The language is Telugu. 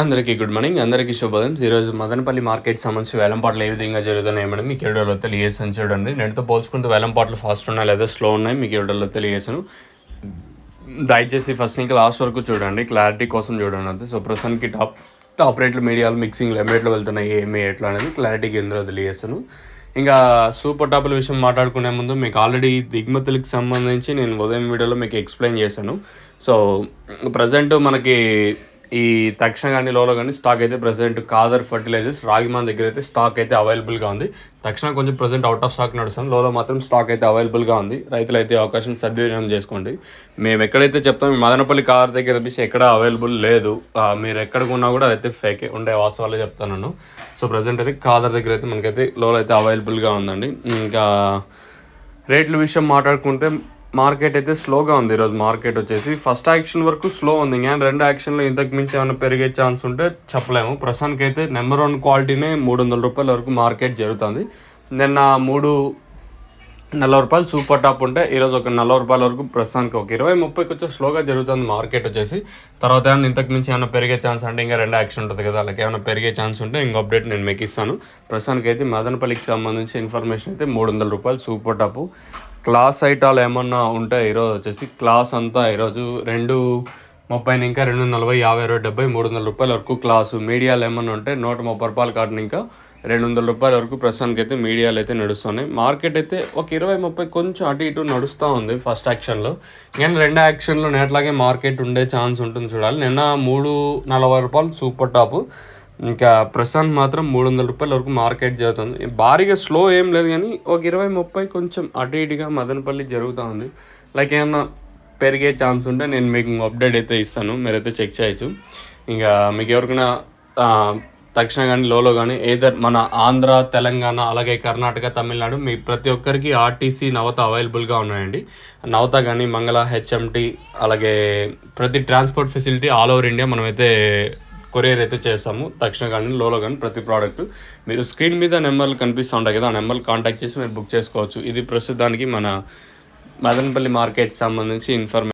అందరికీ గుడ్ మార్నింగ్. అందరికీ శుభోదయం. ఈరోజు మదనపల్లి మార్కెట్ సంబంధించి వేలంపాట్లు ఏ విధంగా జరుగుతున్నాయి మేడం మీకు వీడియోలో తెలియజేసాను చూడండి. నేటితో పోల్చుకుంటూ వేలంపాట్లు ఫాస్ట్ ఉన్నాయి లేదా స్లో ఉన్నాయి మీకు వీడియోలో తెలియజేసాను. దయచేసి ఫస్ట్ ఇంకా లాస్ట్ వరకు చూడండి, క్లారిటీ కోసం చూడండి అంతే. సో ప్రస్తుతానికి టాప్ రేట్లు, మీడియాలు, మిక్సింగ్ ఏం రేట్లు వెళ్తున్నాయి, ఏమి ఎట్లా అనేది క్లారిటీకి ఇందులో తెలియజేస్తాను. ఇంకా సూపర్ టాపుల విషయం మాట్లాడుకునే ముందు మీకు ఆల్రెడీ దిగుమతులకు సంబంధించి నేను ఉదయం వీడియోలో మీకు ఎక్స్ప్లెయిన్ చేశాను. సో ప్రజెంట్ మనకి ఈ తక్షణ కానీ లోలో కానీ స్టాక్ అయితే ప్రజెంట్ కాదర్ ఫర్టిలైజర్స్ రాగిమాన్ దగ్గర అయితే స్టాక్ అయితే అవైలబుల్గా ఉంది. తక్షణ కొంచెం ప్రజెంట్ అవుట్ ఆఫ్ స్టాక్ నడుస్తుంది, లోలో మాత్రం స్టాక్ అయితే అవైలబుల్గా ఉంది. రైతులు అయితే అవకాశం సద్వినియోగం చేసుకోండి. మేము ఎక్కడైతే చెప్తాం మదనపల్లి కార్ దగ్గర తీసి ఎక్కడ అవైలబుల్ లేదు, మీరు ఎక్కడ ఉన్నా కూడా అదైతే ఫేకే ఉండే వాస్తవాలే చెప్తాను. సో ప్రజెంట్ అయితే కాదర్ దగ్గర అయితే మనకైతే లోలో అయితే అవైలబుల్గా ఉందండి. ఇంకా రేట్ల విషయం మాట్లాడుకుంటే మార్కెట్ అయితే స్లోగా ఉంది. ఈరోజు మార్కెట్ వచ్చేసి ఫస్ట్ యాక్షన్ వరకు స్లో ఉంది, ఇంకా రెండు యాక్షన్లో ఇంతకు మించి ఏమైనా పెరిగే ఛాన్స్ ఉంటే చెప్పలేము. ప్రస్తుతానికి అయితే నెంబర్ 1 క్వాలిటీనే 300 రూపాయల వరకు మార్కెట్ జరుగుతుంది. నిన్న 340 రూపాయలు సూపర్ టాప్ ఉంటే ఈరోజు ఒక 40 రూపాయల వరకు ప్రస్తుతానికి ఒక 20-30కి వచ్చి స్లోగా జరుగుతుంది మార్కెట్ వచ్చేసి. తర్వాత ఏమైనా ఇంతకు మించి ఏమైనా పెరిగే ఛాన్స్ అంటే ఇంకా రెండు యాక్షన్ ఉంటుంది కదా, అలాగే ఏమైనా పెరిగే ఛాన్స్ ఉంటే ఇంకో అప్డేట్ నేను మీకు ఇస్తాను. ప్రస్తుతానికి అయితే మదనపల్లికి సంబంధించి ఇన్ఫర్మేషన్ అయితే 300 రూపాయలు సూపర్ టాపు. క్లాస్ ఐటాలు ఏమన్నా ఉంటాయి ఈరోజు వచ్చేసి, క్లాస్ అంతా ఈరోజు 230 ఇంకా 240, 50, 20, 70, 300 రూపాయల వరకు క్లాసు. మీడియాలు ఏమన్నా ఉంటే 130 రూపాయలు కాటన్ ఇంకా 200 రూపాయల వరకు ప్రస్తుతానికి అయితే మీడియాలు అయితే నడుస్తున్నాయి. మార్కెట్ అయితే ఒక 20-30 కొంచెం అటు ఇటు నడుస్తూ ఉంది ఫస్ట్ యాక్షన్లో, కానీ రెండు యాక్షన్లో నేట్లాగే మార్కెట్ ఉండే ఛాన్స్ ఉంటుంది చూడాలి. నిన్న 340 రూపాయలు సూపర్ టాపు, ఇంకా ప్రస్తుతానికి మాత్రం 300 రూపాయల వరకు మార్కెట్ జరుగుతుంది. భారీగా స్లో ఏం లేదు, కానీ ఒక 20-30 కొంచెం అటు ఇటుగా మదనపల్లి జరుగుతూ ఉంది. లైక్ ఏమన్నా పెరిగే ఛాన్స్ ఉంటే నేను మీకు అప్డేట్ అయితే ఇస్తాను, మీరైతే చెక్ చేయొచ్చు. ఇంకా మీకు ఎవరికైనా తక్షణ కానీ లోలో కానీ ఏదర్ మన ఆంధ్ర, తెలంగాణ, అలాగే కర్ణాటక, తమిళనాడు మీ ప్రతి ఒక్కరికి ఆర్టీసీ నవత అవైలబుల్గా ఉన్నాయండి. నవత కానీ మంగళ, హెచ్ఎంటీ, అలాగే ప్రతి transport facility all over India మనమైతే కొరియర్ అయితే చేస్తాము. తక్షణ కానీ లోలో కానీ ప్రతి ప్రోడక్ట్ మీరు స్క్రీన్ మీద నెంబర్లు కనిపిస్తూ ఉంటాయి కదా, ఆ నెంబర్లు కాంటాక్ట్ చేసి మీరు బుక్ చేసుకోవచ్చు. ఇది ప్రస్తుతానికి మన మదనపల్లి మార్కెట్ సంబంధించి ఇన్ఫర్మేషన్.